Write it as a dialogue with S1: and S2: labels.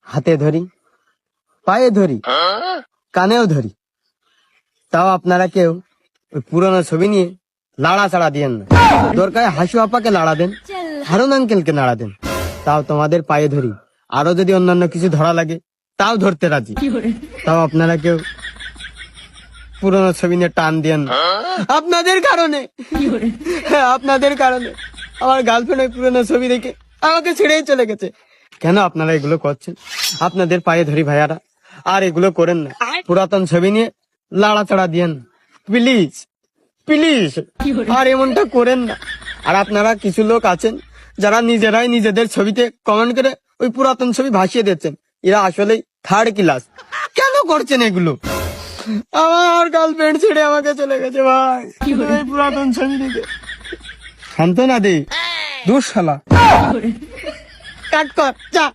S1: হাতে ধরি, পায়ে ধরি, কানেও ধরি, তাও আপনারা কেউ ওই পুরোনো ছবি নিয়ে লাড়াচাড়া দিয়েন না। দরকার হাসু আপাকে লাড়া দেন, হারুন আঙ্কেলকে নাড়া দেন, তাও তোমাদের পায়ে ধরি। আরো যদি অন্যান্য কিছু ধরা লাগে তাও ধরতে রাজি। তাও আপনারা কেউ পুরোনো ছবি নিয়ে টান দিয়েন না। আপনাদের কারণে, হ্যাঁ আপনাদের কারণে আমার গার্লফ্রেন্ড ওই পুরোনো ছবি দেখে আমাকে ছেড়েই চলে গেছে। কেন আপনারা এগুলো করছেন? আপনাদের পায়ে ধরি ভাইয়ারা, আর এগুলো করেন না। পুরাতন ছবি নিয়ে লাড়াচাড়া দিয়েন না, প্লিজ প্লিজ। আর এমনটা করেন না। আর আপনারা কিছু লোক আছেন যারা নিজেরাই নিজেদের ছবিতে কমেন্ট করে ওই পুরাতন ছবি ভাসিয়ে দিচ্ছেন। এরা আসলেই থার্ড ক্লাস। কেন করছেন এগুলো? আমার গার্লফ্রেন্ড ছেড়ে আমাকে চলে গেছে ভাই, এই পুরাতন ছবি দেখে। শান্ত না দে, দোষ শালা, কাট কর যা।